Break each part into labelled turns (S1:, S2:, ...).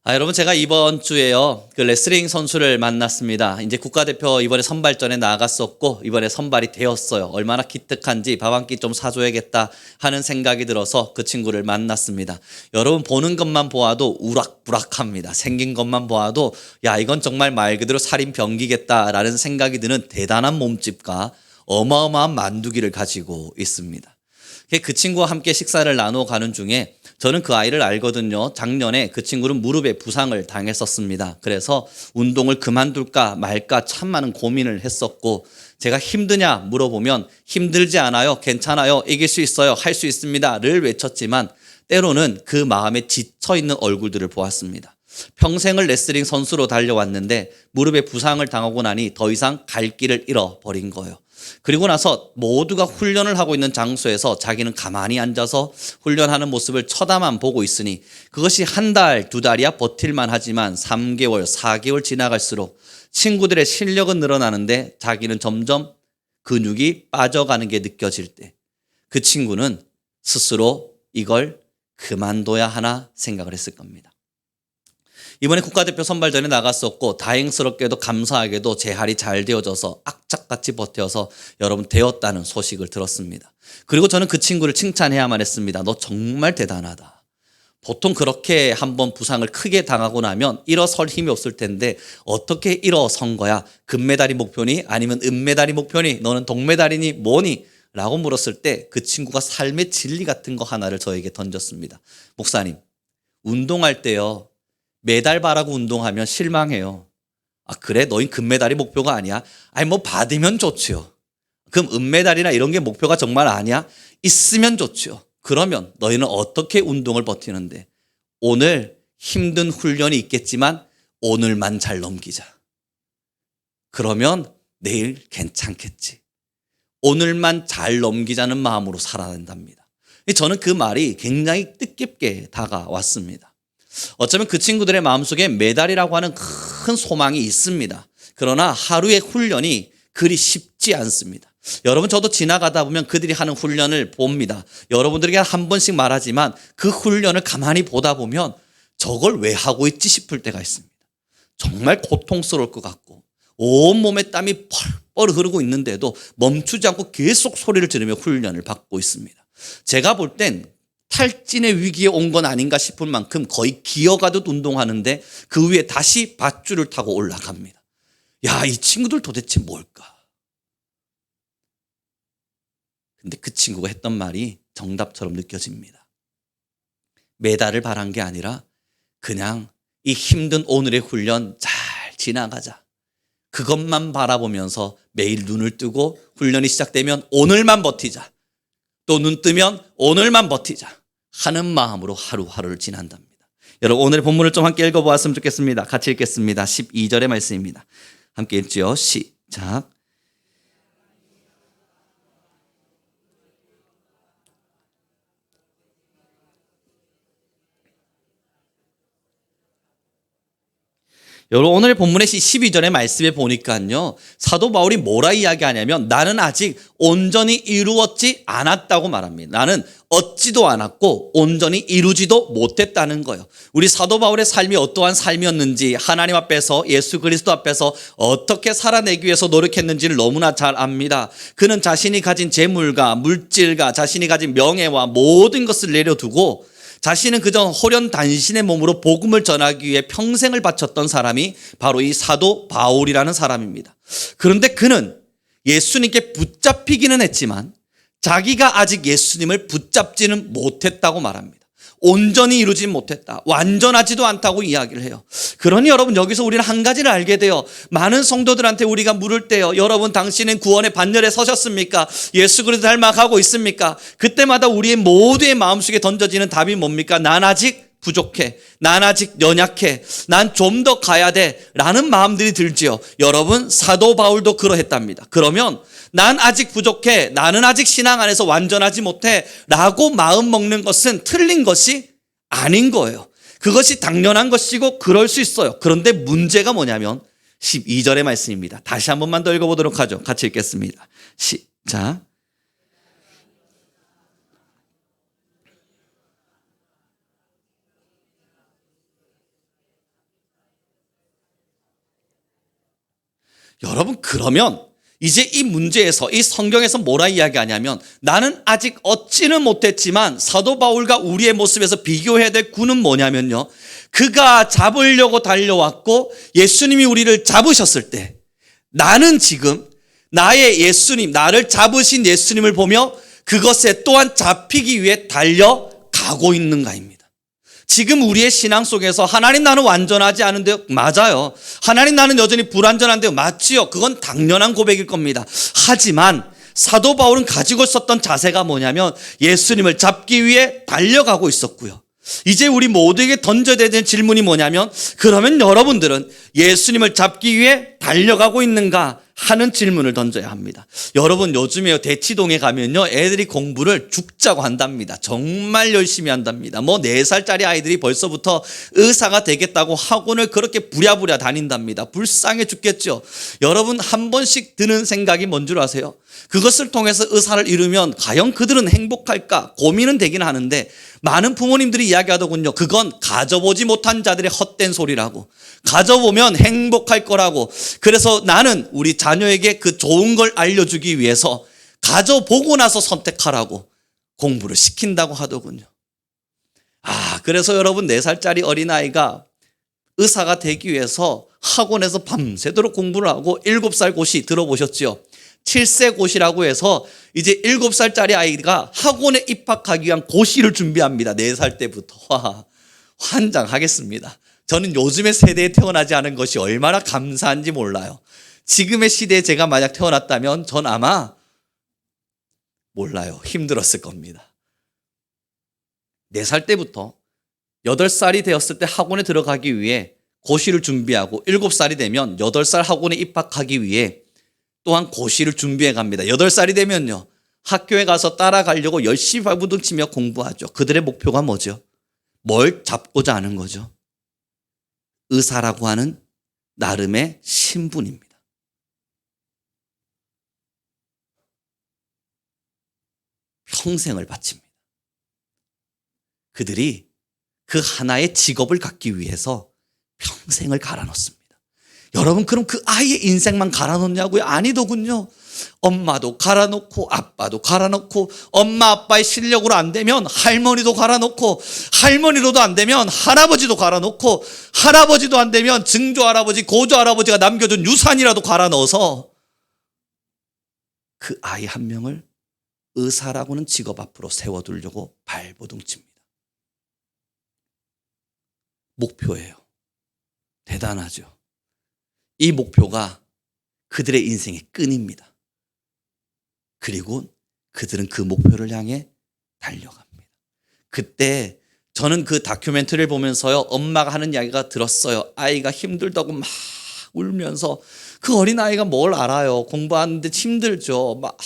S1: 여러분 제가 이번 주에요 그 레슬링 선수를 만났습니다. 이제 국가대표 이번에 선발전에 나갔었고 이번에 선발이 되었어요. 얼마나 기특한지 밥 한 끼 좀 사줘야겠다 하는 생각이 들어서 그 친구를 만났습니다. 여러분 보는 것만 보아도 우락부락합니다. 생긴 것만 보아도 야 이건 정말 말 그대로 살인 병기겠다라는 생각이 드는 대단한 몸집과 어마어마한 만두기를 가지고 있습니다. 그 친구와 함께 식사를 나누어 가는 중에 저는 그 아이를 알거든요. 작년에 그 친구는 무릎에 부상을 당했었습니다. 그래서 운동을 그만둘까 말까 참 많은 고민을 했었고 제가 힘드냐 물어보면 힘들지 않아요. 괜찮아요. 이길 수 있어요. 할 수 있습니다를 외쳤지만 때로는 그 마음에 지쳐있는 얼굴들을 보았습니다. 평생을 레슬링 선수로 달려왔는데 무릎에 부상을 당하고 나니 더 이상 갈 길을 잃어버린 거예요. 그리고 나서 모두가 훈련을 하고 있는 장소에서 자기는 가만히 앉아서 훈련하는 모습을 쳐다만 보고 있으니 그것이 한 달, 두 달이야 버틸만 하지만 3개월, 4개월 지나갈수록 친구들의 실력은 늘어나는데 자기는 점점 근육이 빠져가는 게 느껴질 때 그 친구는 스스로 이걸 그만둬야 하나 생각을 했을 겁니다. 이번에 국가대표 선발전에 나갔었고 다행스럽게도 감사하게도 재활이 잘 되어져서 악착같이 버텨서 여러분 되었다는 소식을 들었습니다. 그리고 저는 그 친구를 칭찬해야만 했습니다. 너 정말 대단하다. 보통 그렇게 한번 부상을 크게 당하고 나면 일어설 힘이 없을 텐데 어떻게 일어선 거야? 금메달이 목표니? 아니면 은메달이 목표니? 너는 동메달이니? 뭐니? 라고 물었을 때 그 친구가 삶의 진리 같은 거 하나를 저에게 던졌습니다. 목사님, 운동할 때요. 메달 바라고 운동하면 실망해요. 아, 그래? 너희 금메달이 목표가 아니야? 아니, 뭐 받으면 좋지요. 그럼 은메달이나 이런 게 목표가 정말 아니야? 있으면 좋지요. 그러면 너희는 어떻게 운동을 버티는데? 오늘 힘든 훈련이 있겠지만 오늘만 잘 넘기자. 그러면 내일 괜찮겠지. 오늘만 잘 넘기자는 마음으로 살아야 된답니다. 저는 그 말이 굉장히 뜻깊게 다가왔습니다. 어쩌면 그 친구들의 마음속에 메달이라고 하는 큰 소망이 있습니다. 그러나 하루의 훈련이 그리 쉽지 않습니다. 여러분 저도 지나가다 보면 그들이 하는 훈련을 봅니다. 여러분들에게 한 번씩 말하지만 그 훈련을 가만히 보다 보면 저걸 왜 하고 있지 싶을 때가 있습니다. 정말 고통스러울 것 같고 온몸에 땀이 펄펄 흐르고 있는데도 멈추지 않고 계속 소리를 지르며 훈련을 받고 있습니다. 제가 볼 땐 탈진의 위기에 온 건 아닌가 싶을 만큼 거의 기어가듯 운동하는데 그 위에 다시 밧줄을 타고 올라갑니다. 야, 이 친구들 도대체 뭘까? 근데 그 친구가 했던 말이 정답처럼 느껴집니다. 메달을 바란 게 아니라 그냥 이 힘든 오늘의 훈련 잘 지나가자. 그것만 바라보면서 매일 눈을 뜨고 훈련이 시작되면 오늘만 버티자. 또 눈 뜨면 오늘만 버티자 하는 마음으로 하루하루를 지난답니다. 여러분 오늘의 본문을 좀 함께 읽어보았으면 좋겠습니다. 같이 읽겠습니다. 12절의 말씀입니다. 함께 읽지요. 시작. 여러분 오늘 본문의 12절의 말씀에 보니까요. 사도 바울이 뭐라 이야기하냐면 나는 아직 온전히 이루었지 않았다고 말합니다. 나는 얻지도 않았고 온전히 이루지도 못했다는 거예요. 우리 사도 바울의 삶이 어떠한 삶이었는지 하나님 앞에서 예수 그리스도 앞에서 어떻게 살아내기 위해서 노력했는지를 너무나 잘 압니다. 그는 자신이 가진 재물과 물질과 자신이 가진 명예와 모든 것을 내려두고 자신은 그저 호련단신의 몸으로 복음을 전하기 위해 평생을 바쳤던 사람이 바로 이 사도 바울이라는 사람입니다. 그런데 그는 예수님께 붙잡히기는 했지만 자기가 아직 예수님을 붙잡지는 못했다고 말합니다. 온전히 이루지 못했다. 완전하지도 않다고 이야기를 해요. 그러니 여러분 여기서 우리는 한 가지를 알게 돼요. 많은 성도들한테 우리가 물을 때요. 여러분 당신은 구원의 반열에 서셨습니까? 예수 그리스도 닮아가고 있습니까? 그때마다 우리의 모두의 마음속에 던져지는 답이 뭡니까? 난 아직 부족해. 난 아직 연약해. 난 좀 더 가야 돼. 라는 마음들이 들지요. 여러분 사도 바울도 그러했답니다. 그러면 난 아직 부족해. 나는 아직 신앙 안에서 완전하지 못해. 라고 마음 먹는 것은 틀린 것이 아닌 거예요. 그것이 당연한 것이고 그럴 수 있어요. 그런데 문제가 뭐냐면 12절의 말씀입니다. 다시 한 번만 더 읽어보도록 하죠. 같이 읽겠습니다. 시작. 여러분, 그러면 이제 이 문제에서, 이 성경에서 뭐라 이야기하냐면, 나는 아직 얻지는 못했지만 사도 바울과 우리의 모습에서 비교해야 될 구는 뭐냐면요, 그가 잡으려고 달려왔고 예수님이 우리를 잡으셨을 때 나는 지금 나의 예수님, 나를 잡으신 예수님을 보며 그것에 또한 잡히기 위해 달려가고 있는가입니다. 지금 우리의 신앙 속에서 하나님, 나는 완전하지 않은데요. 맞아요. 하나님, 나는 여전히 불완전한데요. 맞지요. 그건 당연한 고백일 겁니다. 하지만 사도 바울은 가지고 있었던 자세가 뭐냐면 예수님을 잡기 위해 달려가고 있었고요. 이제 우리 모두에게 던져야 되는 질문이 뭐냐면, 그러면 여러분들은 예수님을 잡기 위해 달려가고 있는가 하는 질문을 던져야 합니다. 여러분, 요즘에 대치동에 가면요, 애들이 공부를 죽자고 한답니다. 정말 열심히 한답니다. 4살짜리 아이들이 벌써부터 의사가 되겠다고 학원을 그렇게 부랴부랴 다닌답니다. 불쌍해 죽겠죠. 여러분, 한 번씩 드는 생각이 뭔 줄 아세요? 그것을 통해서 의사를 이루면 과연 그들은 행복할까 고민은 되긴 하는데, 많은 부모님들이 이야기하더군요. 그건 가져보지 못한 자들의 헛된 소리라고. 가져보면 행복할 거라고. 그래서 나는 우리 자녀에게 그 좋은 걸 알려주기 위해서 가져보고 나서 선택하라고 공부를 시킨다고 하더군요. 그래서 여러분, 4살짜리 어린아이가 의사가 되기 위해서 학원에서 밤새도록 공부를 하고 7살 고시 들어보셨죠? 7세 고시라고 해서 이제 7살짜리 아이가 학원에 입학하기 위한 고시를 준비합니다. 4살 때부터. 와, 환장하겠습니다. 저는 요즘의 세대에 태어나지 않은 것이 얼마나 감사한지 몰라요. 지금의 시대에 제가 만약 태어났다면 전 아마 몰라요. 힘들었을 겁니다. 4살 때부터 8살이 되었을 때 학원에 들어가기 위해 고시를 준비하고 7살이 되면 8살 학원에 입학하기 위해 또한 고시를 준비해 갑니다. 8살이 되면요, 학교에 가서 따라가려고 열심히 발부둥치며 공부하죠. 그들의 목표가 뭐죠? 뭘 잡고자 하는 거죠? 의사라고 하는 나름의 신분입니다. 평생을 바칩니다. 그들이 그 하나의 직업을 갖기 위해서 평생을 갈아넣습니다. 여러분, 그럼 그 아이의 인생만 갈아넣냐고요? 아니더군요. 엄마도 갈아놓고 아빠도 갈아놓고, 엄마 아빠의 실력으로 안 되면 할머니도 갈아놓고, 할머니로도 안 되면 할아버지도 갈아놓고, 할아버지도 안 되면 증조 할아버지, 고조 할아버지가 남겨준 유산이라도 갈아넣어서 그 아이 한 명을 의사라고는 직업 앞으로 세워두려고 발버둥칩니다. 목표예요. 대단하죠. 이 목표가 그들의 인생의 끈입니다. 그리고 그들은 그 목표를 향해 달려갑니다. 그때 저는 그 다큐멘터리를 보면서요, 엄마가 하는 이야기가 들었어요. 아이가 힘들다고 막 울면서, 그 어린아이가 뭘 알아요. 공부하는데 힘들죠. 막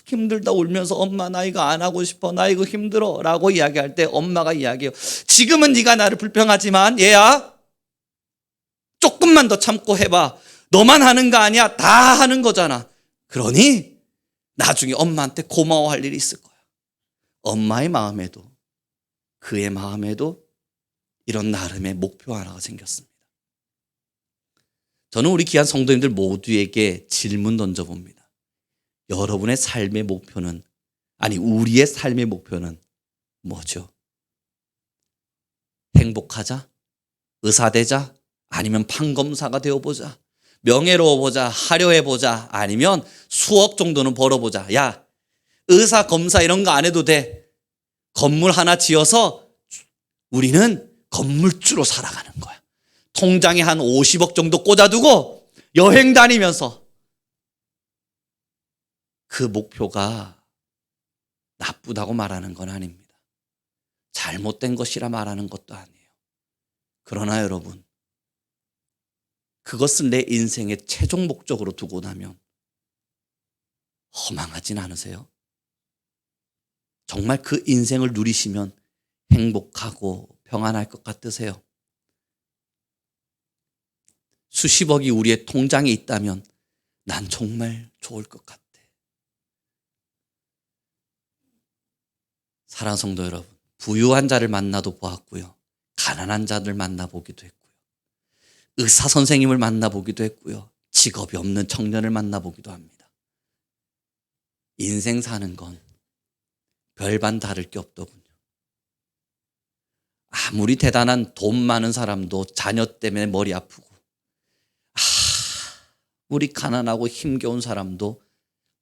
S1: 힘들다 울면서, 엄마 나 이거 안 하고 싶어, 나 이거 힘들어 라고 이야기할 때 엄마가 이야기해요. 지금은 네가 나를 불평하지만 얘야, 조금만 더 참고 해봐. 너만 하는 거 아니야. 다 하는 거잖아. 그러니 나중에 엄마한테 고마워할 일이 있을 거야. 엄마의 마음에도, 그의 마음에도 이런 나름의 목표 하나가 생겼습니다. 저는 우리 귀한 성도님들 모두에게 질문 던져봅니다. 여러분의 삶의 목표는, 아니 우리의 삶의 목표는 뭐죠? 행복하자? 의사 되자? 아니면 판검사가 되어보자? 명예로워보자? 화려해보자? 아니면 수억 정도는 벌어보자? 야, 의사, 검사 이런 거 안 해도 돼. 건물 하나 지어서 우리는 건물주로 살아가는 거야. 통장에 한 50억 정도 꽂아두고 여행 다니면서. 그 목표가 나쁘다고 말하는 건 아닙니다. 잘못된 것이라 말하는 것도 아니에요. 그러나 여러분, 그것을 내 인생의 최종 목적으로 두고 나면 허망하진 않으세요? 정말 그 인생을 누리시면 행복하고 평안할 것 같으세요? 수십억이 우리의 통장에 있다면 난 정말 좋을 것 같아. 사랑하는 성도 여러분, 부유한 자를 만나도 보았고요, 가난한 자들 만나보기도 했고요, 의사 선생님을 만나보기도 했고요, 직업이 없는 청년을 만나보기도 합니다. 인생 사는 건 별반 다를 게 없더군요. 아무리 대단한 돈 많은 사람도 자녀 때문에 머리 아프고, 우리 가난하고 힘겨운 사람도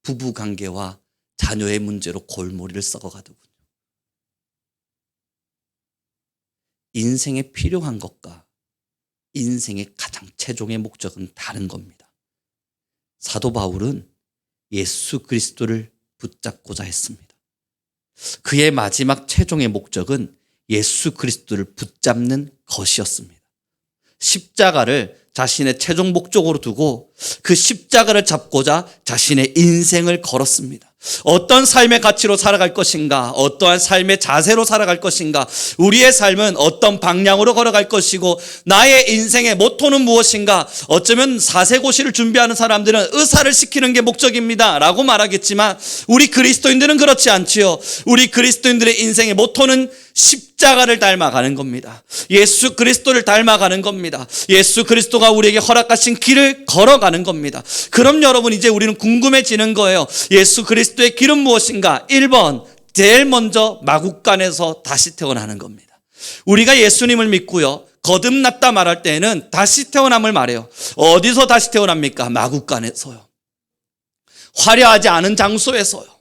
S1: 부부관계와 자녀의 문제로 골머리를 썩어가더군요. 인생에 필요한 것과 인생의 가장 최종의 목적은 다른 겁니다. 사도 바울은 예수 그리스도를 붙잡고자 했습니다. 그의 마지막 최종의 목적은 예수 그리스도를 붙잡는 것이었습니다. 십자가를 자신의 최종 목적으로 두고 그 십자가를 잡고자 자신의 인생을 걸었습니다. 어떤 삶의 가치로 살아갈 것인가, 어떠한 삶의 자세로 살아갈 것인가, 우리의 삶은 어떤 방향으로 걸어갈 것이고 나의 인생의 모토는 무엇인가. 어쩌면 사세고시를 준비하는 사람들은 의사를 시키는 게 목적입니다 라고 말하겠지만 우리 그리스도인들은 그렇지 않지요. 우리 그리스도인들의 인생의 모토는 십자가를 닮아가는 겁니다. 예수 그리스도를 닮아가는 겁니다. 예수 그리스도가 우리에게 허락하신 길을 걸어가는 겁니다. 그럼 여러분, 이제 우리는 궁금해지는 거예요. 예수 그리스도의 길은 무엇인가? 1번, 제일 먼저 마국간에서 다시 태어나는 겁니다. 우리가 예수님을 믿고요, 거듭났다 말할 때에는 다시 태어남을 말해요. 어디서 다시 태어납니까? 마국간에서요. 화려하지 않은 장소에서요.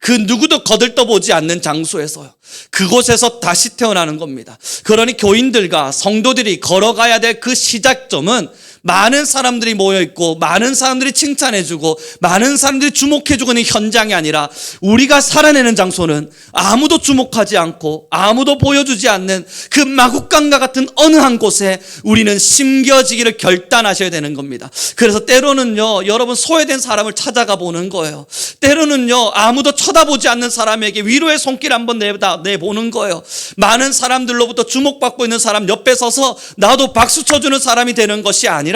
S1: 그 누구도 거들떠보지 않는 장소에서요. 그곳에서 다시 태어나는 겁니다. 그러니 교인들과 성도들이 걸어가야 될 그 시작점은 많은 사람들이 모여있고 많은 사람들이 칭찬해주고 많은 사람들이 주목해주고 있는 현장이 아니라 우리가 살아내는 장소는 아무도 주목하지 않고 아무도 보여주지 않는 그 마국간과 같은 어느 한 곳에 우리는 심겨지기를 결단하셔야 되는 겁니다. 그래서 때로는요, 여러분, 소외된 사람을 찾아가 보는 거예요. 때로는요, 아무도 쳐다보지 않는 사람에게 위로의 손길 한번 내보는 거예요. 많은 사람들로부터 주목받고 있는 사람 옆에 서서 나도 박수 쳐주는 사람이 되는 것이 아니라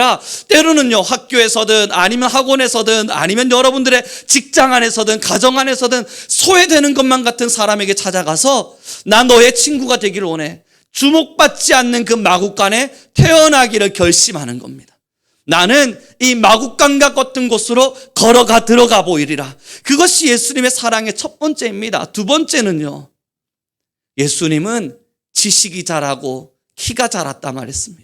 S1: 때로는요, 학교에서든 아니면 학원에서든 아니면 여러분들의 직장 안에서든 가정 안에서든 소외되는 것만 같은 사람에게 찾아가서 나 너의 친구가 되기를 원해. 주목받지 않는 그 마국간에 태어나기를 결심하는 겁니다. 나는 이 마국간과 같은 곳으로 걸어가 들어가 보이리라. 그것이 예수님의 사랑의 첫 번째입니다. 두 번째는요, 예수님은 지식이 자라고 키가 자랐다 말했습니다.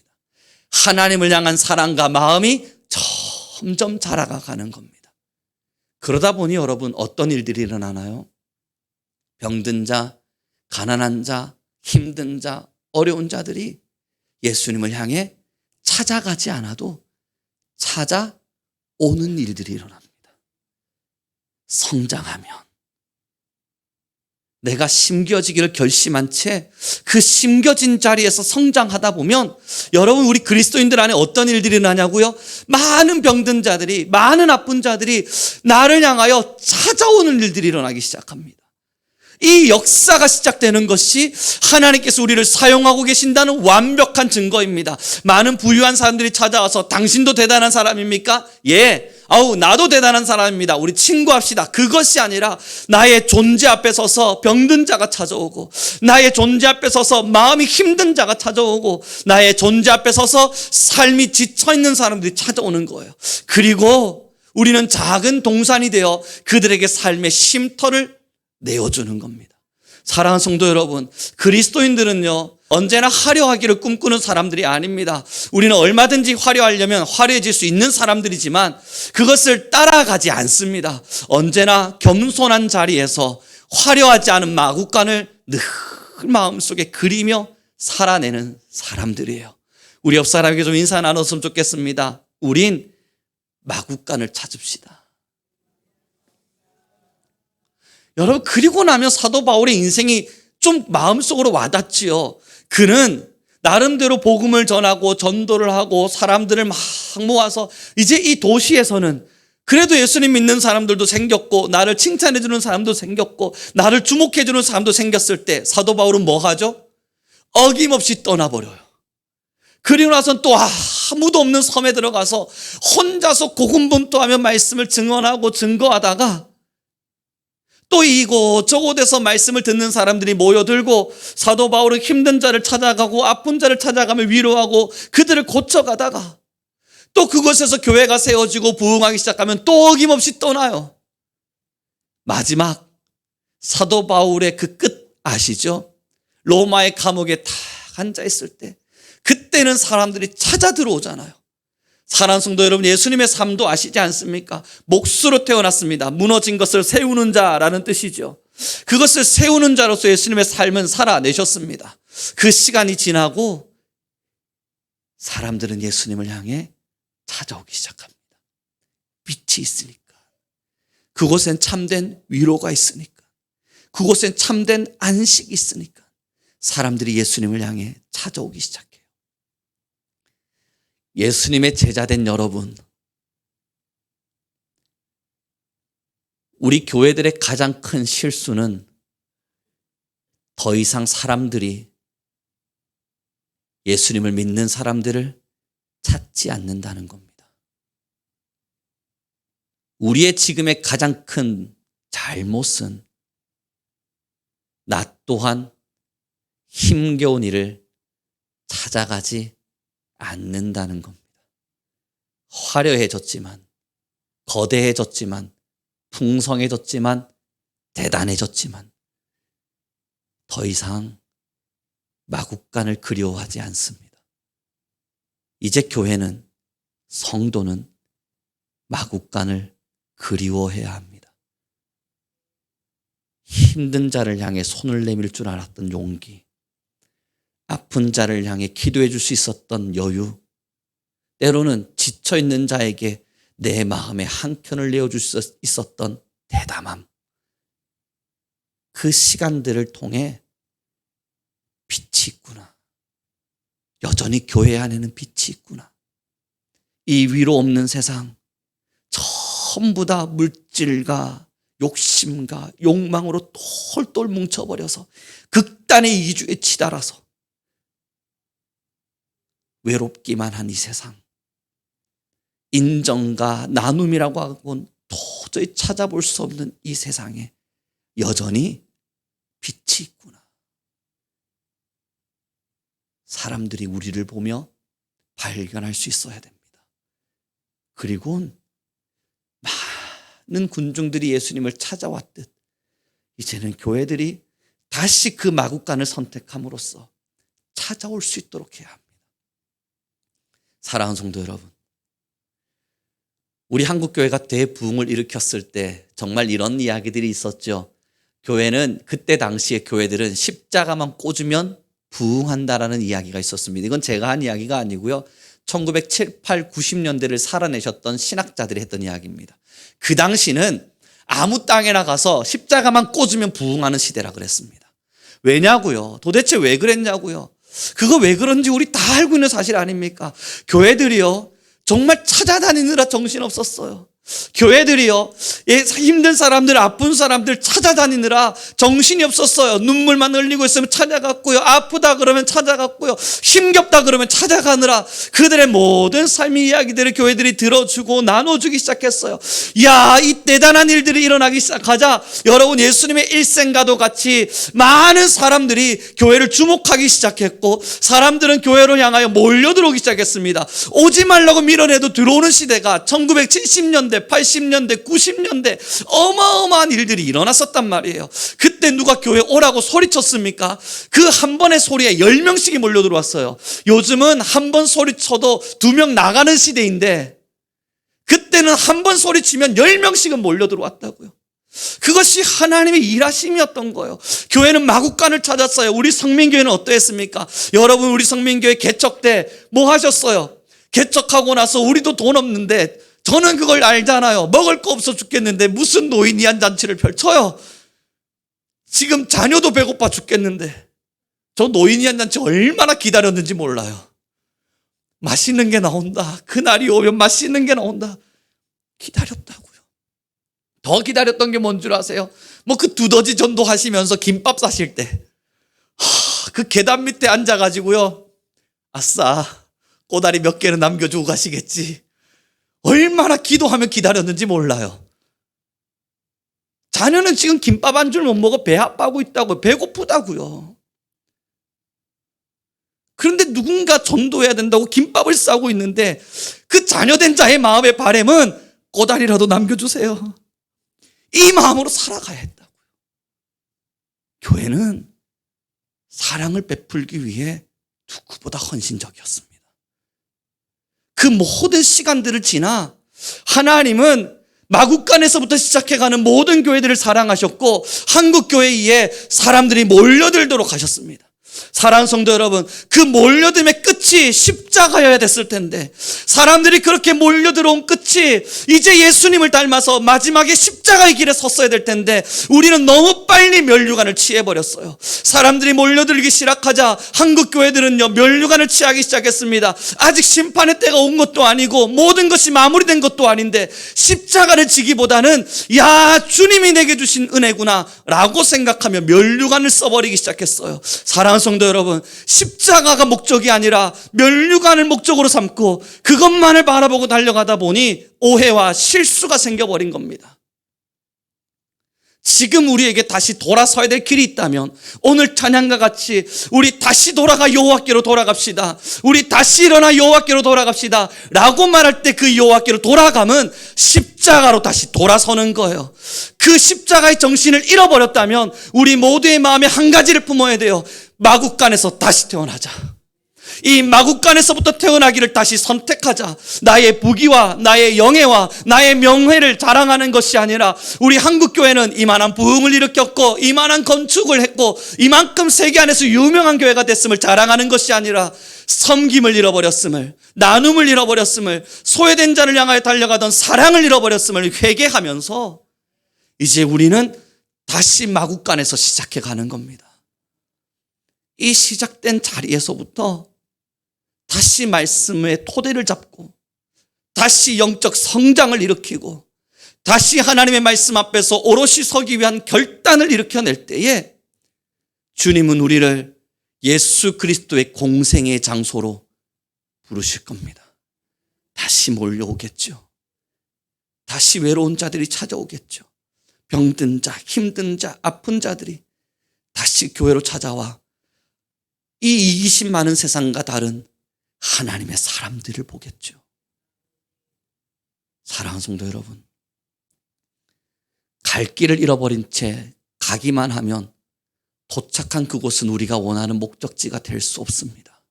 S1: 하나님을 향한 사랑과 마음이 점점 자라가는 겁니다. 그러다 보니 여러분, 어떤 일들이 일어나나요? 병든 자, 가난한 자, 힘든 자, 어려운 자들이 예수님을 향해 찾아가지 않아도 찾아오는 일들이 일어납니다. 성장하면, 내가 심겨지기를 결심한 채 그 심겨진 자리에서 성장하다 보면 여러분, 우리 그리스도인들 안에 어떤 일들이 일어나냐고요? 많은 병든 자들이, 많은 아픈 자들이 나를 향하여 찾아오는 일들이 일어나기 시작합니다. 이 역사가 시작되는 것이 하나님께서 우리를 사용하고 계신다는 완벽한 증거입니다. 많은 부유한 사람들이 찾아와서 당신도 대단한 사람입니까? 예. 나도 대단한 사람입니다. 우리 친구합시다. 그것이 아니라 나의 존재 앞에 서서 병든 자가 찾아오고, 나의 존재 앞에 서서 마음이 힘든 자가 찾아오고, 나의 존재 앞에 서서 삶이 지쳐있는 사람들이 찾아오는 거예요. 그리고 우리는 작은 동산이 되어 그들에게 삶의 쉼터를 내어주는 겁니다. 사랑하는 성도 여러분, 그리스도인들은요, 언제나 화려하기를 꿈꾸는 사람들이 아닙니다. 우리는 얼마든지 화려하려면 화려해질 수 있는 사람들이지만 그것을 따라가지 않습니다. 언제나 겸손한 자리에서 화려하지 않은 마국간을 늘 마음속에 그리며 살아내는 사람들이에요. 우리 옆 사람에게 좀 인사 나눴으면 좋겠습니다. 우린 마국간을 찾읍시다. 여러분, 그리고 나면 사도 바울의 인생이 좀 마음속으로 와닿지요. 그는 나름대로 복음을 전하고 전도를 하고 사람들을 막 모아서 이제 이 도시에서는 그래도 예수님 믿는 사람들도 생겼고 나를 칭찬해 주는 사람도 생겼고 나를 주목해 주는 사람도 생겼을 때 사도 바울은 뭐 하죠? 어김없이 떠나버려요. 그리고 나서는 또 아무도 없는 섬에 들어가서 혼자서 고군분투하며 말씀을 증언하고 증거하다가 또 이곳저곳에서 말씀을 듣는 사람들이 모여들고 사도 바울은 힘든 자를 찾아가고 아픈 자를 찾아가며 위로하고 그들을 고쳐가다가 또 그곳에서 교회가 세워지고 부흥하기 시작하면 또 어김없이 떠나요. 마지막 사도 바울의 그 끝 아시죠? 로마의 감옥에 탁 앉아 있을 때 그때는 사람들이 찾아 들어오잖아요. 사랑하는 성도 여러분, 예수님의 삶도 아시지 않습니까? 몫으로 태어났습니다. 무너진 것을 세우는 자라는 뜻이죠. 그것을 세우는 자로서 예수님의 삶은 살아내셨습니다. 그 시간이 지나고 사람들은 예수님을 향해 찾아오기 시작합니다. 빛이 있으니까. 그곳엔 참된 위로가 있으니까. 그곳엔 참된 안식이 있으니까 사람들이 예수님을 향해 찾아오기 시작해요. 예수님의 제자된 여러분, 우리 교회들의 가장 큰 실수는 더 이상 사람들이 예수님을 믿는 사람들을 찾지 않는다는 겁니다. 우리의 지금의 가장 큰 잘못은 나 또한 힘겨운 일을 찾아가지 않는다는 겁니다. 화려해졌지만, 거대해졌지만, 풍성해졌지만, 대단해졌지만 더 이상 마국간을 그리워하지 않습니다. 이제 교회는, 성도는 마국간을 그리워해야 합니다. 힘든 자를 향해 손을 내밀 줄 알았던 용기, 아픈 자를 향해 기도해 줄 수 있었던 여유, 때로는 지쳐있는 자에게 내 마음에 한켠을 내어줄 수 있었던 대담함, 그 시간들을 통해 빛이 있구나. 여전히 교회 안에는 빛이 있구나. 이 위로 없는 세상 전부 다 물질과 욕심과 욕망으로 똘똘 뭉쳐버려서 극단의 이주에 치달아서 외롭기만 한 이 세상, 인정과 나눔이라고 하고는 도저히 찾아볼 수 없는 이 세상에 여전히 빛이 있구나. 사람들이 우리를 보며 발견할 수 있어야 됩니다. 그리고 많은 군중들이 예수님을 찾아왔듯 이제는 교회들이 다시 그 마국간을 선택함으로써 찾아올 수 있도록 해야 합니다. 사랑하는 성도 여러분, 우리 한국교회가 대부흥을 일으켰을 때 정말 이런 이야기들이 있었죠. 교회는, 그때 당시의 교회들은 십자가만 꽂으면 부흥한다라는 이야기가 있었습니다. 이건 제가 한 이야기가 아니고요. 1970, 80, 90년대를 살아내셨던 신학자들이 했던 이야기입니다. 그 당시는 아무 땅에나 가서 십자가만 꽂으면 부흥하는 시대라 그랬습니다. 왜냐고요? 도대체 왜 그랬냐고요? 그거 왜 그런지 우리 다 알고 있는 사실 아닙니까? 교회들이요, 정말 찾아다니느라 정신없었어요. 교회들이요, 힘든 사람들, 아픈 사람들 찾아다니느라 정신이 없었어요. 눈물만 흘리고 있으면 찾아갔고요, 아프다 그러면 찾아갔고요, 힘겹다 그러면 찾아가느라 그들의 모든 삶의 이야기들을 교회들이 들어주고 나눠주기 시작했어요. 이야, 이 대단한 일들이 일어나기 시작하자 여러분, 예수님의 일생과도 같이 많은 사람들이 교회를 주목하기 시작했고, 사람들은 교회로 향하여 몰려들어오기 시작했습니다. 오지 말라고 밀어내도 들어오는 시대가 1970년대 80년대, 90년대 어마어마한 일들이 일어났었단 말이에요. 그때 누가 교회 오라고 소리쳤습니까? 그 한 번의 소리에 10명씩이 몰려 들어왔어요. 요즘은 한 번 소리쳐도 2명 나가는 시대인데 그때는 한 번 소리치면 10명씩은 몰려 들어왔다고요. 그것이 하나님의 일하심이었던 거예요. 교회는 마국간을 찾았어요. 우리 성민교회는 어떠했습니까? 여러분, 우리 성민교회 개척 때 뭐 하셨어요? 개척하고 나서 우리도 돈 없는데, 저는 그걸 알잖아요. 먹을 거 없어 죽겠는데 무슨 노인 이한잔치를 펼쳐요. 지금 자녀도 배고파 죽겠는데 저 노인 이한잔치 얼마나 기다렸는지 몰라요. 맛있는 게 나온다, 그날이 오면 맛있는 게 나온다, 기다렸다고요. 더 기다렸던 게 뭔 줄 아세요? 뭐 그 두더지 전도 하시면서 김밥 싸실 때 그 계단 밑에 앉아가지고요, 아싸 꼬다리 몇 개는 남겨주고 가시겠지, 얼마나 기도하며 기다렸는지 몰라요. 자녀는 지금 김밥 한 줄 못 먹어 배 아파하고 있다고요. 배고프다고요. 그런데 누군가 전도해야 된다고 김밥을 싸고 있는데 그 자녀된 자의 마음의 바람은 꼬다리라도 남겨주세요. 이 마음으로 살아가야 했다고요. 교회는 사랑을 베풀기 위해 누구보다 헌신적이었습니다. 그 모든 시간들을 지나 하나님은 마국간에서부터 시작해가는 모든 교회들을 사랑하셨고 한국교회에 사람들이 몰려들도록 하셨습니다. 사랑하는 성도 여러분, 그 몰려듦의 끝이 십자가여야 됐을 텐데 사람들이 그렇게 몰려들어온 끝이 이제 예수님을 닮아서 마지막에 십자가의 길에 섰어야 될 텐데 우리는 너무 빨리 면류관을 취해버렸어요. 사람들이 몰려들기 시작하자 한국 교회들은요 면류관을 취하기 시작했습니다. 아직 심판의 때가 온 것도 아니고 모든 것이 마무리된 것도 아닌데 십자가를 지기보다는 야 주님이 내게 주신 은혜구나 라고 생각하며 면류관을 써버리기 시작했어요. 사랑하는 성도 여러분, 십자가가 목적이 아니라 면류관을 목적으로 삼고 그것만을 바라보고 달려가다 보니 오해와 실수가 생겨버린 겁니다. 지금 우리에게 다시 돌아서야 될 길이 있다면 오늘 찬양과 같이 우리 다시 돌아가 여호와께로 돌아갑시다. 우리 다시 일어나 여호와께로 돌아갑시다 라고 말할 때 그 여호와께로 돌아감은 십자가로 다시 돌아서는 거예요. 그 십자가의 정신을 잃어버렸다면 우리 모두의 마음에 한 가지를 품어야 돼요. 마국간에서 다시 태어나자. 이 마국간에서부터 태어나기를 다시 선택하자. 나의 부귀와 나의 영예와 나의 명예를 자랑하는 것이 아니라 우리 한국교회는 이만한 부흥을 일으켰고 이만한 건축을 했고 이만큼 세계 안에서 유명한 교회가 됐음을 자랑하는 것이 아니라 섬김을 잃어버렸음을, 나눔을 잃어버렸음을, 소외된 자를 향하여 달려가던 사랑을 잃어버렸음을 회개하면서 이제 우리는 다시 마국간에서 시작해 가는 겁니다. 이 시작된 자리에서부터 다시 말씀의 토대를 잡고 다시 영적 성장을 일으키고 다시 하나님의 말씀 앞에서 오롯이 서기 위한 결단을 일으켜낼 때에 주님은 우리를 예수 그리스도의 공생의 장소로 부르실 겁니다. 다시 몰려오겠죠. 다시 외로운 자들이 찾아오겠죠. 병든 자, 힘든 자, 아픈 자들이 다시 교회로 찾아와 이 이기심 많은 세상과 다른 하나님의 사람들을 보겠죠. 사랑하는 성도 여러분, 갈 길을 잃어버린 채 가기만 하면 도착한 그곳은 우리가 원하는 목적지가 될 수 없습니다.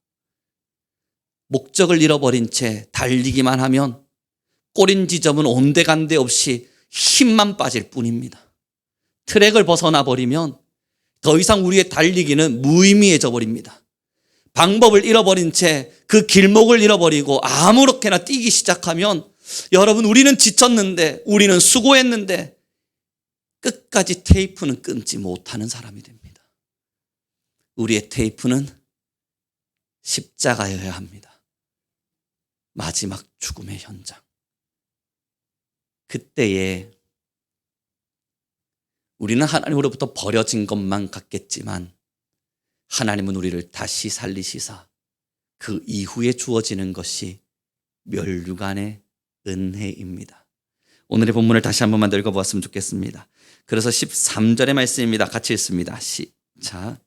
S1: 목적을 잃어버린 채 달리기만 하면 꼬린 지점은 온데간데 없이 힘만 빠질 뿐입니다. 트랙을 벗어나 버리면 더 이상 우리의 달리기는 무의미해져 버립니다. 방법을 잃어버린 채 그 길목을 잃어버리고 아무렇게나 뛰기 시작하면 여러분 우리는 지쳤는데 우리는 수고했는데 끝까지 테이프는 끊지 못하는 사람이 됩니다. 우리의 테이프는 십자가여야 합니다. 마지막 죽음의 현장. 그때에 우리는 하나님으로부터 버려진 것만 같겠지만 하나님은 우리를 다시 살리시사 그 이후에 주어지는 것이 면류관의 은혜입니다. 오늘의 본문을 다시 한 번만 더 읽어보았으면 좋겠습니다. 그래서 13절의 말씀입니다. 같이 읽습니다. 시작.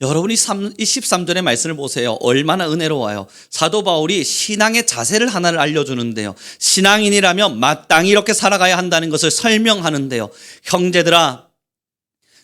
S1: 여러분이 13절의 말씀을 보세요. 얼마나 은혜로워요. 사도 바울이 신앙의 자세를 하나를 알려주는데요. 신앙인이라면 마땅히 이렇게 살아가야 한다는 것을 설명하는데요. 형제들아,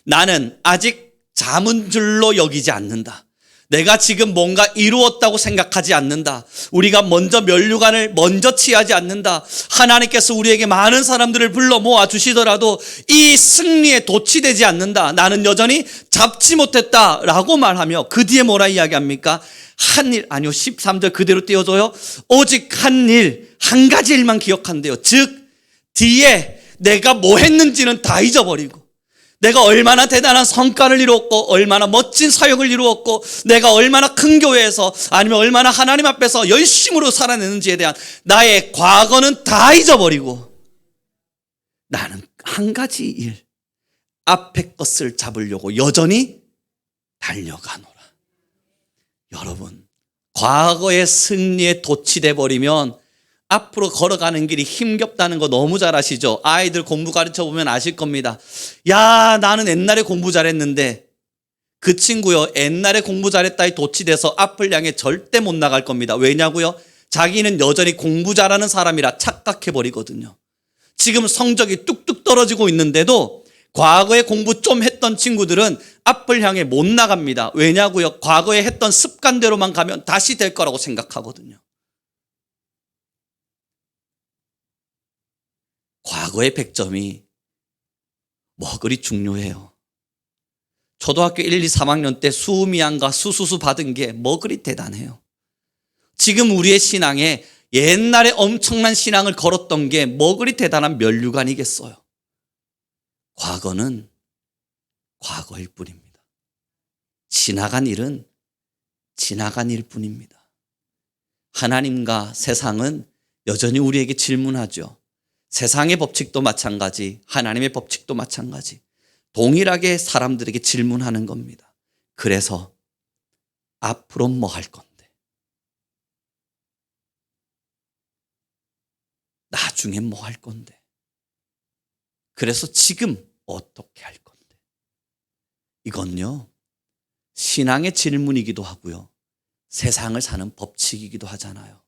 S1: 나는 아직 잠은 줄로 여기지 않는다. 내가 지금 뭔가 이루었다고 생각하지 않는다. 우리가 먼저 면류관을 먼저 취하지 않는다. 하나님께서 우리에게 많은 사람들을 불러 모아 주시더라도 이 승리에 도취되지 않는다. 나는 여전히 잡지 못했다라고 말하며 그 뒤에 뭐라 이야기합니까? 한 일, 아니요 13절 그대로 띄워줘요. 오직 한 일, 한 가지 일만 기억한대요. 즉 뒤에 내가 뭐 했는지는 다 잊어버리고 내가 얼마나 대단한 성과를 이루었고 얼마나 멋진 사역을 이루었고 내가 얼마나 큰 교회에서 아니면 얼마나 하나님 앞에서 열심으로 살아내는지에 대한 나의 과거는 다 잊어버리고 나는 한 가지 일, 앞에 것을 잡으려고 여전히 달려가노라. 여러분, 과거의 승리에 도취돼 버리면 앞으로 걸어가는 길이 힘겹다는 거 너무 잘 아시죠? 아이들 공부 가르쳐 보면 아실 겁니다. 야, 나는 옛날에 공부 잘했는데 그 친구요, 옛날에 공부 잘했다에 도취돼서 앞을 향해 절대 못 나갈 겁니다. 왜냐고요? 자기는 여전히 공부 잘하는 사람이라 착각해 버리거든요. 지금 성적이 뚝뚝 떨어지고 있는데도 과거에 공부 좀 했던 친구들은 앞을 향해 못 나갑니다. 왜냐고요? 과거에 했던 습관대로만 가면 다시 될 거라고 생각하거든요. 과거의 100점이 뭐 그리 중요해요. 초등학교 1, 2, 3학년 때 수미양과 수수수 받은 게 뭐 그리 대단해요. 지금 우리의 신앙에 옛날에 엄청난 신앙을 걸었던 게 뭐 그리 대단한 면류관이겠어요. 과거는 과거일 뿐입니다. 지나간 일은 지나간 일 뿐입니다. 하나님과 세상은 여전히 우리에게 질문하죠. 세상의 법칙도 마찬가지, 하나님의 법칙도 마찬가지. 동일하게 사람들에게 질문하는 겁니다. 그래서 앞으로 뭐 할 건데? 나중에 뭐 할 건데? 그래서 지금 어떻게 할 건데? 이건요, 신앙의 질문이기도 하고요, 세상을 사는 법칙이기도 하잖아요.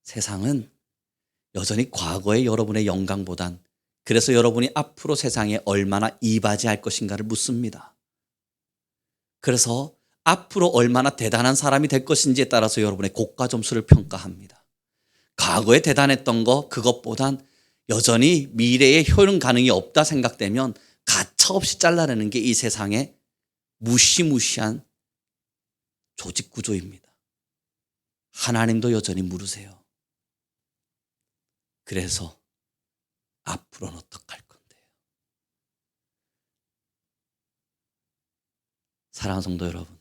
S1: 세상은 여전히 과거의 여러분의 영광보단 그래서 여러분이 앞으로 세상에 얼마나 이바지할 것인가를 묻습니다. 그래서 앞으로 얼마나 대단한 사람이 될 것인지에 따라서 여러분의 고가 점수를 평가합니다. 과거에 대단했던 거 그것보단 여전히 미래에 효능 가능이 없다 생각되면 가차없이 잘라내는 게 이 세상의 무시무시한 조직 구조입니다. 하나님도 여전히 물으세요. 그래서 앞으로는 어떡할 건데요? 사랑하는 성도 여러분,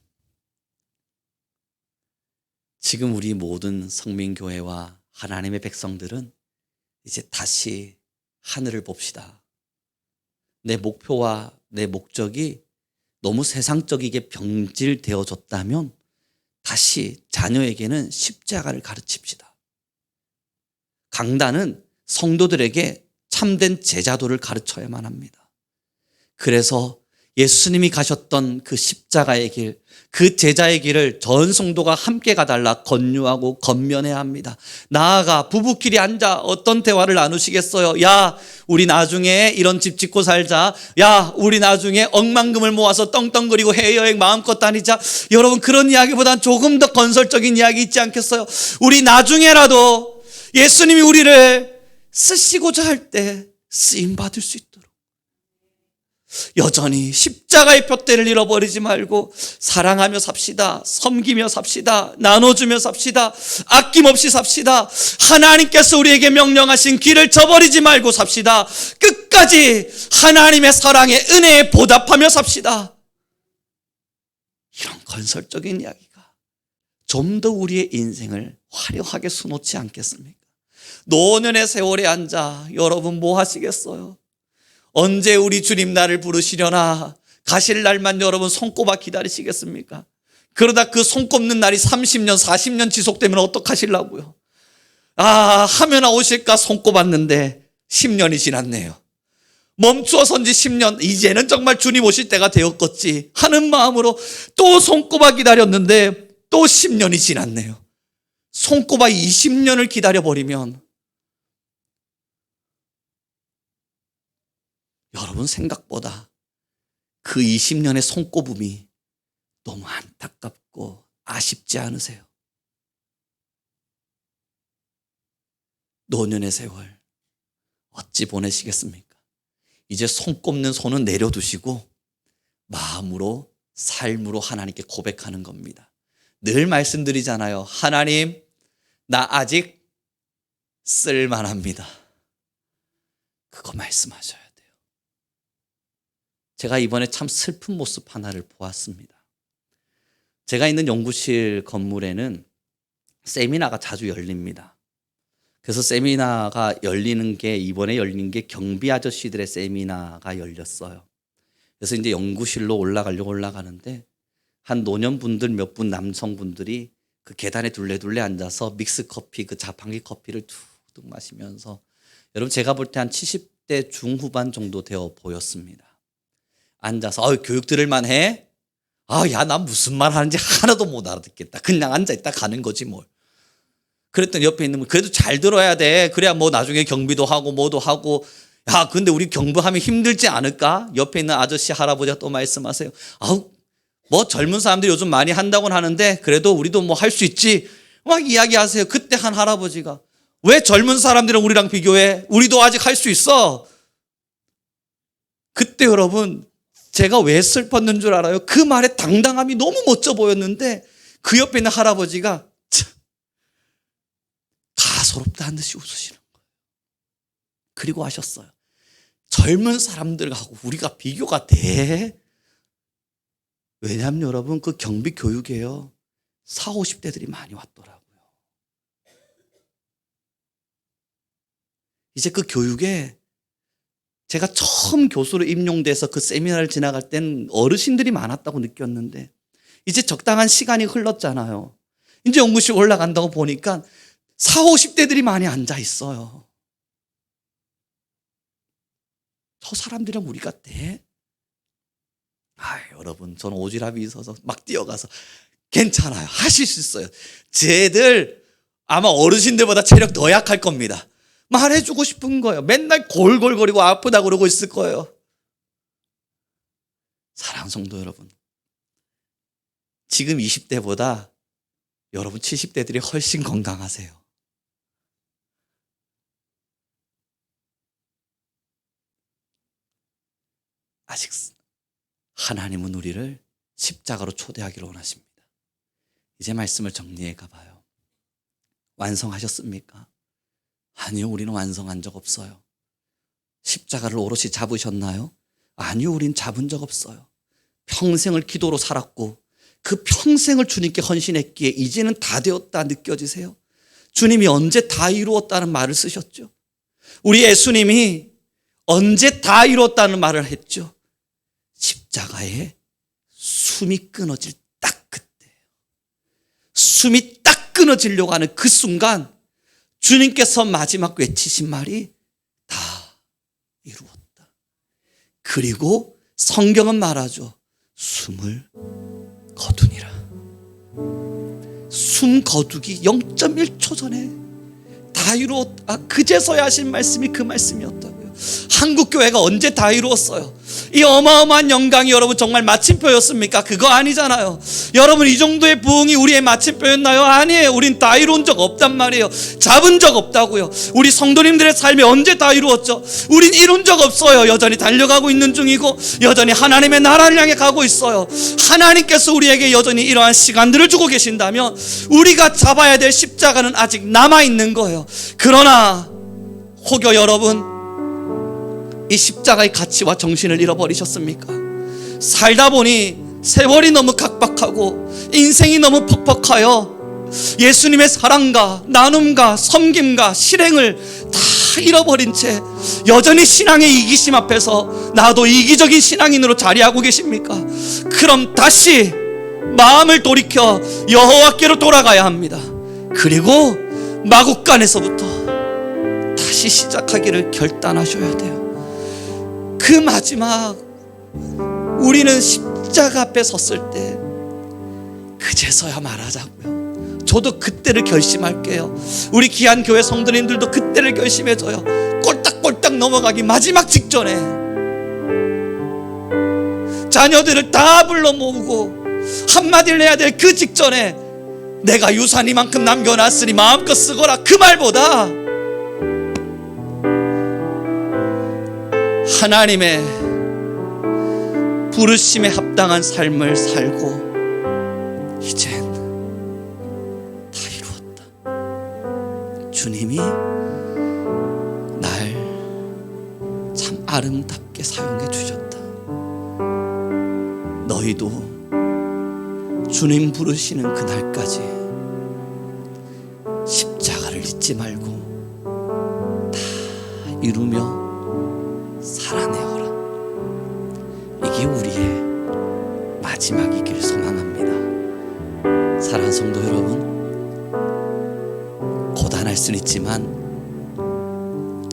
S1: 지금 우리 모든 성민교회와 하나님의 백성들은 이제 다시 하늘을 봅시다. 내 목표와 내 목적이 너무 세상적이게 병질되어졌다면 다시 자녀에게는 십자가를 가르칩시다. 강단은 성도들에게 참된 제자도를 가르쳐야만 합니다. 그래서 예수님이 가셨던 그 십자가의 길, 그 제자의 길을 전 성도가 함께 가달라 권유하고 권면해야 합니다. 나아가 부부끼리 앉아 어떤 대화를 나누시겠어요? 야, 우리 나중에 이런 집 짓고 살자. 야, 우리 나중에 억만금을 모아서 떵떵거리고 해외여행 마음껏 다니자. 여러분, 그런 이야기보단 조금 더 건설적인 이야기 있지 않겠어요? 우리 나중에라도 예수님이 우리를 쓰시고자 할 때 쓰임받을 수 있도록 여전히 십자가의 둯대를 잃어버리지 말고 사랑하며 삽시다. 섬기며 삽시다. 나눠주며 삽시다. 아낌없이 삽시다. 하나님께서 우리에게 명령하신 길을 저버리지 말고 삽시다. 끝까지 하나님의 사랑에 은혜에 보답하며 삽시다. 이런 건설적인 이야기가 좀 더 우리의 인생을 화려하게 수놓지 않겠습니까? 노년의 세월에 앉아 여러분 뭐 하시겠어요? 언제 우리 주님 나를 부르시려나 가실 날만 여러분 손꼽아 기다리시겠습니까? 그러다 그 손꼽는 날이 30년 40년 지속되면 어떡하시려고요? 하면아 오실까 손꼽았는데 10년이 지났네요. 멈추어선지 10년, 이제는 정말 주님 오실 때가 되었겠지 하는 마음으로 또 손꼽아 기다렸는데 또 10년이 지났네요. 손꼽아 20년을 기다려버리면 여러분 생각보다 그 20년의 손꼽음이 너무 안타깝고 아쉽지 않으세요? 노년의 세월 어찌 보내시겠습니까? 이제 손꼽는 손은 내려두시고 마음으로 삶으로 하나님께 고백하는 겁니다. 늘 말씀드리잖아요. 하나님, 나 아직 쓸만합니다. 그거 말씀하셔야 돼요. 제가 이번에 참 슬픈 모습 하나를 보았습니다. 제가 있는 연구실 건물에는 세미나가 자주 열립니다. 그래서 세미나가 열리는 게 이번에 열린 게 경비 아저씨들의 세미나가 열렸어요. 그래서 이제 연구실로 올라가려고 올라가는데 한 노년분들 몇 분 남성분들이 그 계단에 둘레둘레 앉아서 믹스 커피, 그 자판기 커피를 툭툭 마시면서, 여러분 제가 볼 때 한 70대 중후반 정도 되어 보였습니다. 앉아서 교육 들을 만해? 야, 난 무슨 말 하는지 하나도 못 알아듣겠다. 그냥 앉아있다 가는 거지 뭘. 그랬더니 옆에 있는 분, 그래도 잘 들어야 돼. 그래야 뭐 나중에 경비도 하고 뭐도 하고. 야, 근데 우리 경부하면 힘들지 않을까? 옆에 있는 아저씨 할아버지가 또 말씀하세요. 뭐 젊은 사람들이 요즘 많이 한다고는 하는데 그래도 우리도 뭐 할 수 있지. 막 이야기하세요. 그때 한 할아버지가, 왜 젊은 사람들은 우리랑 비교해? 우리도 아직 할 수 있어. 그때 여러분 제가 왜 슬펐는 줄 알아요? 그 말의 당당함이 너무 멋져 보였는데 그 옆에 있는 할아버지가 가소롭다는 듯이 웃으시는 거예요. 그리고 하셨어요. 젊은 사람들하고 우리가 비교가 돼? 왜냐하면 여러분 그 경비 교육에요 40, 50대들이 많이 왔더라고요. 이제 그 교육에 제가 처음 교수로 임용돼서 그 세미나를 지나갈 땐 어르신들이 많았다고 느꼈는데 이제 적당한 시간이 흘렀잖아요. 이제 연구실 올라간다고 보니까 40, 50대들이 많이 앉아 있어요. 저 사람들이랑 우리가 돼? 여러분 저는 오지랖이 있어서 막 뛰어가서 괜찮아요. 하실 수 있어요. 쟤들 아마 어르신들보다 체력 더 약할 겁니다. 말해주고 싶은 거예요. 맨날 골골거리고 아프다 그러고 있을 거예요. 사랑하는 성도 여러분, 지금 20대보다 여러분 70대들이 훨씬 건강하세요. 아직 하나님은 우리를 십자가로 초대하기를 원하십니다. 이제 말씀을 정리해 가봐요. 완성하셨습니까? 아니요, 우리는 완성한 적 없어요. 십자가를 오롯이 잡으셨나요? 아니요, 우린 잡은 적 없어요. 평생을 기도로 살았고 그 평생을 주님께 헌신했기에 이제는 다 되었다 느껴지세요? 주님이 언제 다 이루었다는 말을 쓰셨죠? 우리 예수님이 언제 다 이루었다는 말을 했죠? 십자가에 숨이 끊어질 딱 그때예요. 숨이 딱 끊어지려고 하는 그 순간 주님께서 마지막 외치신 말이 다 이루었다. 그리고 성경은 말하죠. 숨을 거두니라. 숨 거두기 0.1초 전에 다 이루었다. 그제서야 하신 말씀이 그 말씀이었다고요. 한국교회가 언제 다 이루었어요? 이 어마어마한 영광이 여러분 정말 마침표였습니까? 그거 아니잖아요. 여러분 이 정도의 부흥이 우리의 마침표였나요? 아니에요. 우린 다 이룬 적 없단 말이에요. 잡은 적 없다고요. 우리 성도님들의 삶이 언제 다 이루었죠? 우린 이룬 적 없어요. 여전히 달려가고 있는 중이고 여전히 하나님의 나라를 향해 가고 있어요. 하나님께서 우리에게 여전히 이러한 시간들을 주고 계신다면 우리가 잡아야 될 십자가는 아직 남아있는 거예요. 그러나 혹여 여러분 이 십자가의 가치와 정신을 잃어버리셨습니까? 살다 보니 세월이 너무 각박하고 인생이 너무 퍽퍽하여 예수님의 사랑과 나눔과 섬김과 실행을 다 잃어버린 채 여전히 신앙의 이기심 앞에서 나도 이기적인 신앙인으로 자리하고 계십니까? 그럼 다시 마음을 돌이켜 여호와께로 돌아가야 합니다. 그리고 마국간에서부터 다시 시작하기를 결단하셔야 돼요. 그 마지막 우리는 십자가 앞에 섰을 때 그제서야 말하자고요. 저도 그때를 결심할게요. 우리 귀한 교회 성도님들도 그때를 결심해줘요. 꼴딱꼴딱 넘어가기 마지막 직전에 자녀들을 다 불러 모으고 한마디를 해야 될 그 직전에 내가 유산 이만큼 남겨놨으니 마음껏 쓰거라, 그 말보다 하나님의 부르심에 합당한 삶을 살고 이젠 다 이루었다. 주님이 날 참 아름답게 사용해 주셨다. 너희도 주님 부르시는 그날까지 십자가를 잊지 말고 다 이루며 살아내어라. 이게 우리의 마지막이길 소망합니다. 사랑하는 성도 여러분, 나타날 수는 있지만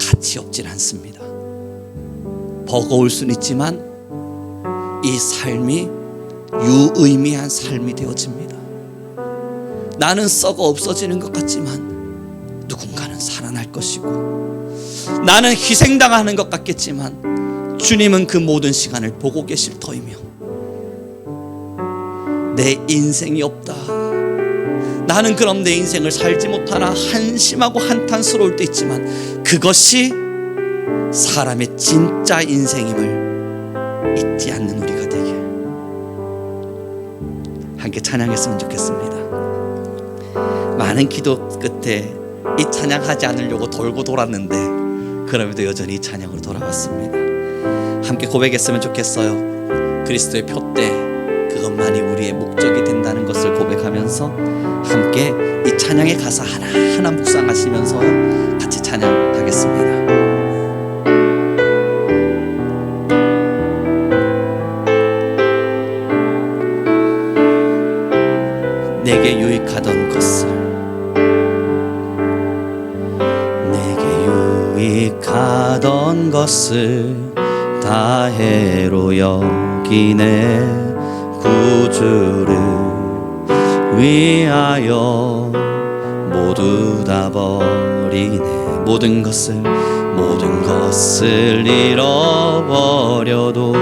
S1: 가치 없진 않습니다. 버거울 수는 있지만 이 삶이 유의미한 삶이 되어집니다. 나는 썩어 없어지는 것 같지만 누군가는 살아날 것이고, 나는 희생당하는 것 같겠지만 주님은 그 모든 시간을 보고 계실 터이며, 내 인생이 없다, 나는 그럼 내 인생을 살지 못하나 한심하고 한탄스러울 때 있지만 그것이 사람의 진짜 인생임을 잊지 않는 우리가 되길 함께 찬양했으면 좋겠습니다. 많은 기도 끝에 이 찬양하지 않으려고 돌고 돌았는데 그럼에도 여전히 이 찬양으로 돌아왔습니다. 함께 고백했으면 좋겠어요. 그리스도의 표대, 그것만이 우리의 목적이 된다는 것을 고백하면서 함께 이 찬양의 가사 하나하나 묵상하시면서 같이 찬양하겠습니다. 내게 유익하던 것을, 내게 유익하던 것을 다 해로 여기네. 구주를 위하여 모두 다 버리네. 모든 것을 잃어버려도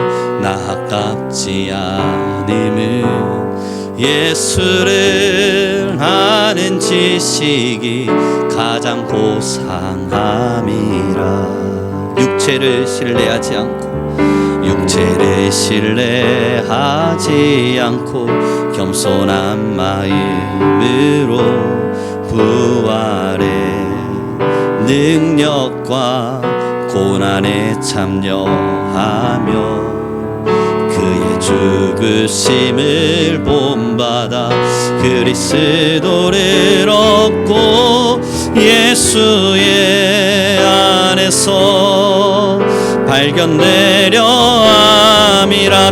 S1: 나 아깝지 않음은 예수를 아는 지식이 가장 고상함이라. 육체를 신뢰하지 않고 겸손한 마음으로 부활의 능력과 고난에 참여하며 그의 죽으심을 본받아 그리스도를 얻고 예수의 안에서 발견되려 함이라.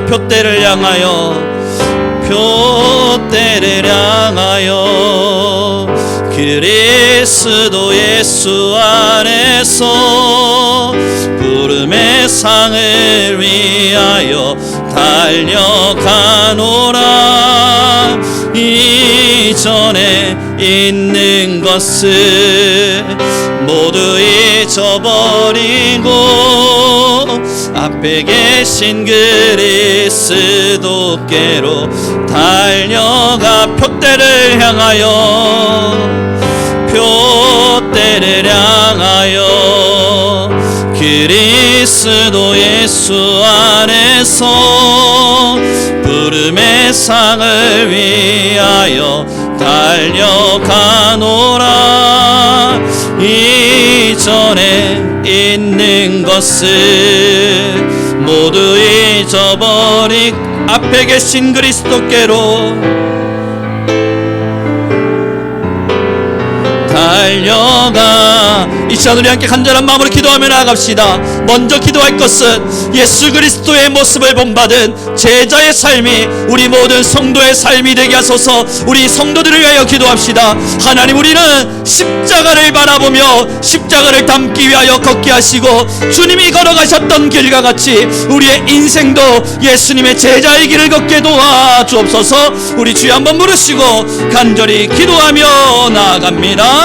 S1: 표대를 향하여 그리스도 예수 안에서 부름의 상을 위하여 달려가노라. 이전에 있는 것을 모두 잊어버리고 앞에 계신 그리스도께로 달려가. 표대를 향하여 그리스도 예수 안에서 부름의 상을 위하여 달려가노라. 이전에 있는 것을 모두 잊어버리 앞에 계신 그리스도께로 달려가. 이 시간 우리 함께 간절한 마음으로 기도하며 나아갑시다. 먼저 기도할 것은 예수 그리스도의 모습을 본받은 제자의 삶이 우리 모든 성도의 삶이 되게 하소서. 우리 성도들을 위하여 기도합시다. 하나님, 우리는 십자가를 바라보며 십자가를 담기 위하여 걷게 하시고 주님이 걸어가셨던 길과 같이 우리의 인생도 예수님의 제자의 길을 걷게 도와주옵소서. 우리 주여 한번 부르시고 간절히 기도하며 나아갑니다.